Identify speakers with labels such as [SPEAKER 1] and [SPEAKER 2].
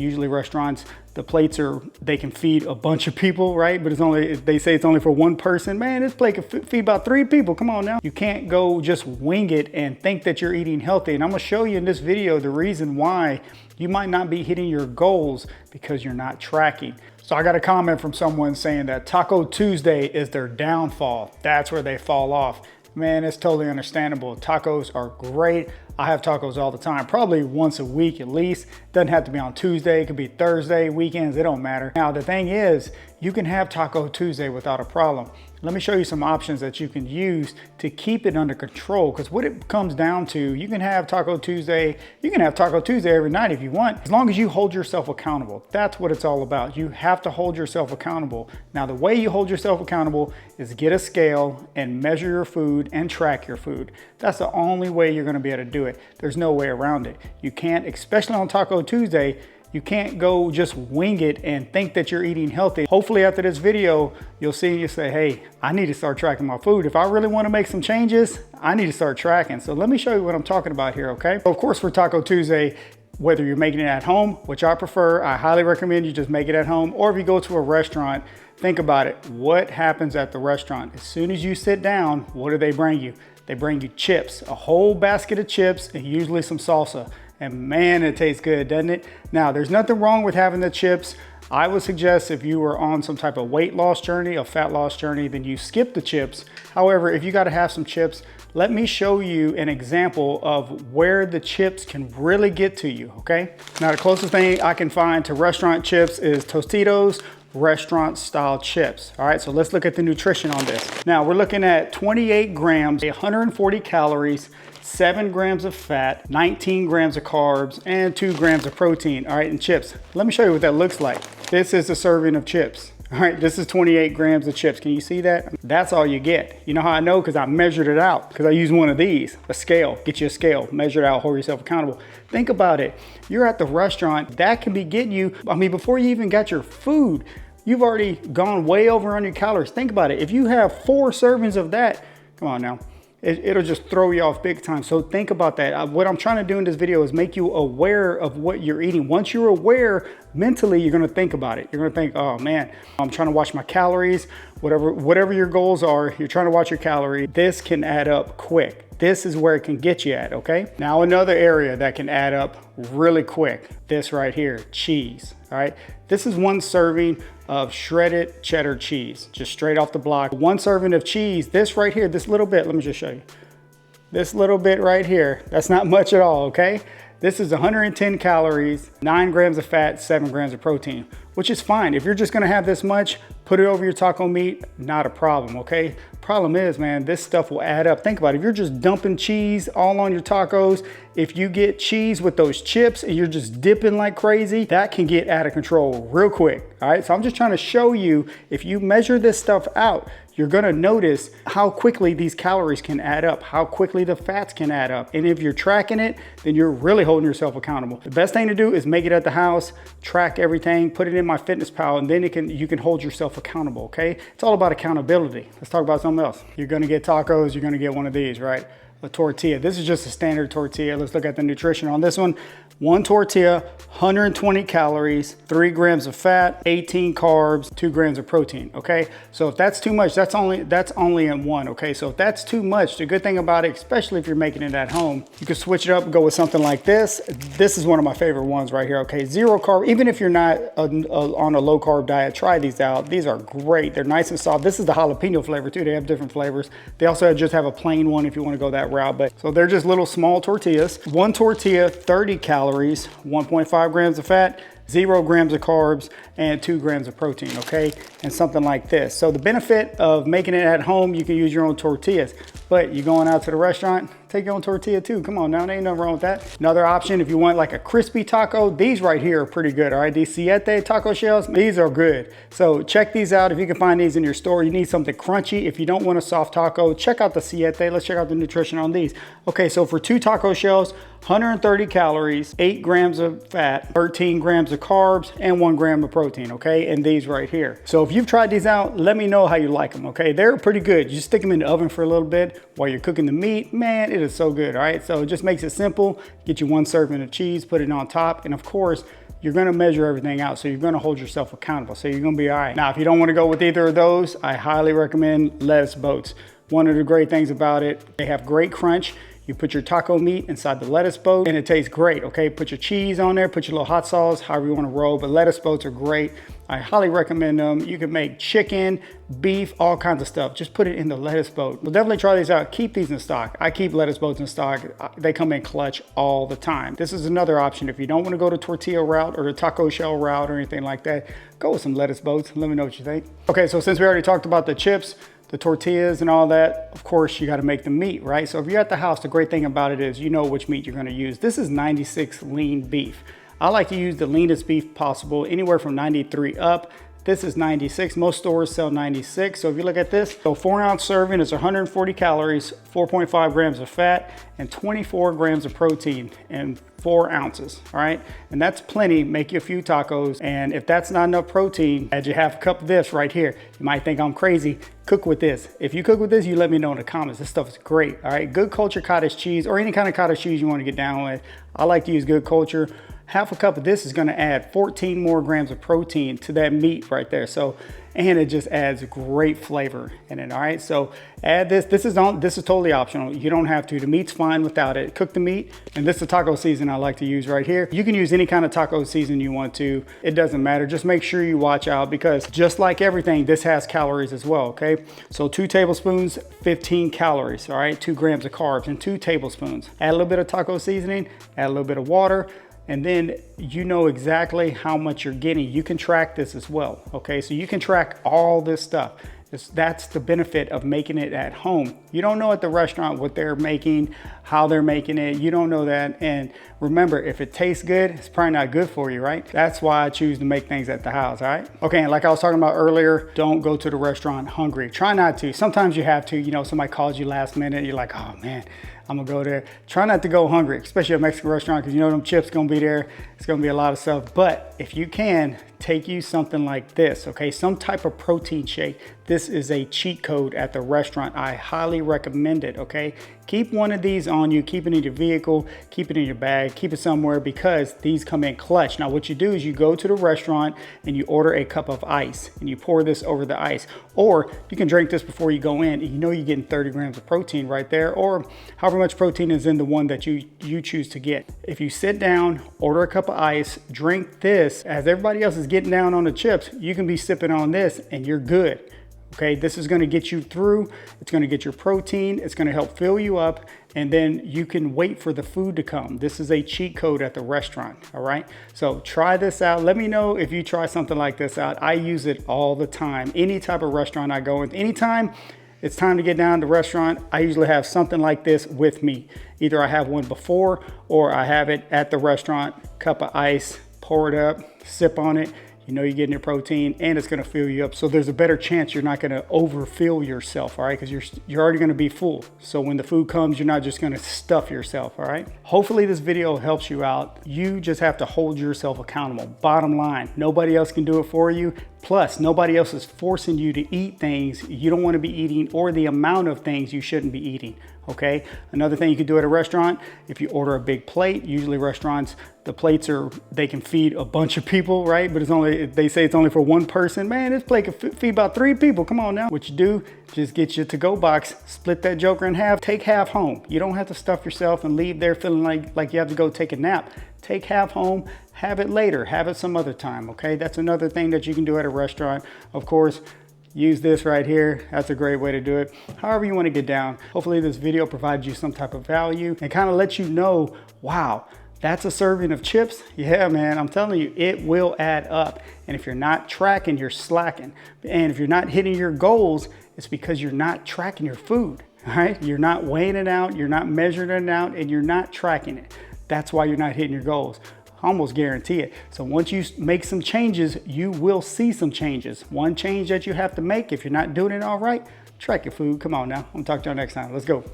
[SPEAKER 1] Usually restaurants, the plates they can feed a bunch of people, right? But they say it's only for one person. Man, this plate can feed about 3 people. Come on now. You can't go just wing it and think that you're eating healthy. And I'm gonna show you in this video the reason why you might not be hitting your goals because you're not tracking. So I got a comment from someone saying that Taco Tuesday is their downfall. That's where they fall off. Man, it's totally understandable. Tacos are great. I have tacos all the time, probably once a week at least. Doesn't have to be on Tuesday, it could be Thursday, weekends, it don't matter. Now the thing is, you can have Taco Tuesday without a problem. Let me show you some options that you can use to keep it under control, because what it comes down to, you can have Taco Tuesday every night if you want, as long as you hold yourself accountable. That's what it's all about. You have to hold yourself accountable. Now the way you hold yourself accountable is get a scale and measure your food and track your food. That's the only way you're gonna be able to do it. There's no way around it. You can't, especially on Taco Tuesday, you can't go just wing it and think that you're eating healthy. Hopefully after this video, you'll see, you say, hey, I need to start tracking my food. If I really want to make some changes, I need to start tracking. So let me show you what I'm talking about here, okay? So of course for Taco Tuesday, whether you're making it at home, which I prefer, I highly recommend you just make it at home, or if you go to a restaurant, think about it. What happens at the restaurant? As soon as you sit down, what do they bring you? They bring you chips, a whole basket of chips, and usually some salsa. And man, it tastes good, doesn't it? Now, there's nothing wrong with having the chips. I would suggest if you were on some type of weight loss journey, a fat loss journey, then you skip the chips. However, if you gotta have some chips, let me show you an example of where the chips can really get to you, okay? Now, the closest thing I can find to restaurant chips is Tostitos restaurant style chips. All right, so let's look at the nutrition on this. Now, we're looking at 28 grams, 140 calories, 7 grams of fat, 19 grams of carbs, and 2 grams of protein, all right, in chips. Let me show you what that looks like. This is a serving of chips. All right, this is 28 grams of chips. Can you see that? That's all you get. You know how I know? Because I measured it out. Because I used one of these, a scale. Get you a scale, measure it out, hold yourself accountable. Think about it. You're at the restaurant, that can be getting you, I mean, before you even got your food, you've already gone way over on your calories. Think about it. If you have 4 servings of that, come on now. It'll just throw you off big time. So think about that. What I'm trying to do in this video is make you aware of what you're eating. Once you're aware, mentally, you're gonna think about it. You're gonna think, oh man, I'm trying to watch my calories, whatever your goals are, you're trying to watch your calories. This can add up quick. This is where it can get you at, okay? Now another area that can add up really quick, this right here, cheese, all right? This is 1 serving of shredded cheddar cheese, just straight off the block. 1 serving of cheese, this right here, this little bit, let me just show you. This little bit right here, that's not much at all, okay? This is 110 calories, 9 grams of fat, 7 grams of protein, which is fine. If you're just gonna have this much, put it over your taco meat, not a problem, okay? Problem is, man, this stuff will add up. Think about it, if you're just dumping cheese all on your tacos, if you get cheese with those chips and you're just dipping like crazy, that can get out of control real quick, all right? So I'm just trying to show you, if you measure this stuff out, you're gonna notice how quickly these calories can add up, how quickly the fats can add up. And if you're tracking it, then you're really holding yourself accountable. The best thing to do is make it at the house, track everything, put it in MyFitnessPal, and then you can hold yourself accountable, okay? It's all about accountability. Let's talk about something else. You're gonna get tacos, you're gonna get one of these, right? A tortilla. This is just a standard tortilla. Let's look at the nutrition on this one. 1 tortilla, 120 calories, 3 grams of fat, 18 carbs, 2 grams of protein, okay? So if that's too much, that's only in 1, okay? So if that's too much, the good thing about it, especially if you're making it at home, you can switch it up and go with something like this. This is one of my favorite ones right here, okay? 0 carb, even if you're not on a low carb diet, try these out. These are great. They're nice and soft. This is the jalapeno flavor too. They have different flavors. They also just have a plain one if you want to go that route. But so they're just little small tortillas. 1 tortilla, 30 calories, 1.5 grams of fat, 0 grams of carbs, and 2 grams of protein, okay? And something like this. So the benefit of making it at home, you can use your own tortillas. But you going out to the restaurant, take your own tortilla too. Come on now, there ain't nothing wrong with that. Another option, if you want like a crispy taco, these right here are pretty good, all right? These Siete taco shells, these are good. So check these out if you can find these in your store. You need something crunchy. If you don't want a soft taco, check out the Siete. Let's check out the nutrition on these. Okay, so for 2 taco shells, 130 calories, 8 grams of fat, 13 grams of carbs, and 1 gram of protein, okay? And these right here. So if you've tried these out, let me know how you like them, okay? They're pretty good. You just stick them in the oven for a little bit while you're cooking the meat. Man, it is so good, all right? So it just makes it simple. Get you 1 serving of cheese, put it on top, and of course, you're gonna measure everything out. So you're gonna hold yourself accountable. So you're gonna be all right. Now, if you don't wanna go with either of those, I highly recommend lettuce boats. One of the great things about it, they have great crunch. You put your taco meat inside the lettuce boat and it tastes great, okay? Put your cheese on there, put your little hot sauce, however you wanna roll, but lettuce boats are great. I highly recommend them. You can make chicken, beef, all kinds of stuff. Just put it in the lettuce boat. We'll definitely try these out. Keep these in stock. I keep lettuce boats in stock. They come in clutch all the time. This is another option. If you don't wanna go the tortilla route or the taco shell route or anything like that, go with some lettuce boats. Let me know what you think. Okay, so since we already talked about the chips, the tortillas and all that, of course, you got to make the meat, right? So if you're at the house, the great thing about it is you know which meat you're going to use. This is 96 lean beef. I like to use the leanest beef possible, anywhere from 93 up. This is 96. Most stores sell 96. So if you look at this, so 4-ounce serving is 140 calories, 4.5 grams of fat, and 24 grams of protein in 4 ounces, all right? And that's plenty. Make you a few tacos. And if that's not enough protein, add you half a cup of this right here. You might think I'm crazy. Cook with this. If you cook with this, you let me know in the comments. This stuff is great, all right? Good Culture cottage cheese or any kind of cottage cheese you want to get down with. I like to use Good Culture. Half a cup of this is gonna add 14 more grams of protein to that meat right there. So, and it just adds great flavor in it, all right? So add this. This is totally optional. You don't have to. The meat's fine without it. Cook the meat, and this is the taco season I like to use right here. You can use any kind of taco season you want to. It doesn't matter. Just make sure you watch out because just like everything, this has calories as well, okay? So 2 tablespoons, 15 calories, all right? 2 grams of carbs and 2 tablespoons. Add a little bit of taco seasoning, add a little bit of water, and then you know exactly how much you're getting. You can track this as well, okay? So you can track all this stuff. That's the benefit of making it at home. You don't know at the restaurant what they're making, how they're making it. You don't know that. And remember, if it tastes good, it's probably not good for you, right? That's why I choose to make things at the house, all right? Okay, and like I was talking about earlier, don't go to the restaurant hungry. Try not to. Sometimes you have to, you know, somebody calls you last minute, you're like, oh man, I'm gonna go there. Try not to go hungry, especially a Mexican restaurant, because you know them chips gonna be there. It's gonna be a lot of stuff. But if you can, take you something like this, okay? Some type of protein shake. This is a cheat code at the restaurant. I highly recommend it, okay? Keep one of these on you, keep it in your vehicle, keep it in your bag, keep it somewhere because these come in clutch. Now what you do is you go to the restaurant and you order a cup of ice and you pour this over the ice. Or you can drink this before you go in and you know you're getting 30 grams of protein right there, or however much protein is in the one that you choose to get. If you sit down, order a cup of ice, drink this, as everybody else is getting down on the chips, you can be sipping on this and you're good. Okay, this is gonna get you through, it's gonna get your protein, it's gonna help fill you up, and then you can wait for the food to come. This is a cheat code at the restaurant, all right? So try this out. Let me know if you try something like this out. I use it all the time. Any type of restaurant I go in, anytime it's time to get down to the restaurant, I usually have something like this with me. Either I have one before or I have it at the restaurant, cup of ice, pour it up, sip on it. You know you're getting your protein and it's gonna fill you up. So there's a better chance you're not gonna overfill yourself, all right? Because you're already gonna be full. So when the food comes, you're not just gonna stuff yourself, all right? Hopefully this video helps you out. You just have to hold yourself accountable. Bottom line, nobody else can do it for you. Plus, nobody else is forcing you to eat things you don't want to be eating or the amount of things you shouldn't be eating, okay? Another thing you can do at a restaurant, if you order a big plate, usually restaurants, the plates they can feed a bunch of people, right? But they say it's only for one person. Man, this plate can feed about 3 people. Come on now. What you do, just get your to-go box, split that joker in half, take half home. You don't have to stuff yourself and leave there feeling like you have to go take a nap. Take half home, have it later, have it some other time, okay? That's another thing that you can do at a restaurant. Of course, use this right here. That's a great way to do it. However you want to get down. Hopefully this video provides you some type of value and kind of lets you know, wow, that's a serving of chips. Yeah, man, I'm telling you, it will add up. And if you're not tracking, you're slacking. And if you're not hitting your goals, it's because you're not tracking your food, all right? You're not weighing it out, you're not measuring it out, and you're not tracking it. That's why you're not hitting your goals. I almost guarantee it. So once you make some changes, you will see some changes. One change that you have to make, if you're not doing it all right, track your food. Come on now. I'm talking to y'all next time. Let's go.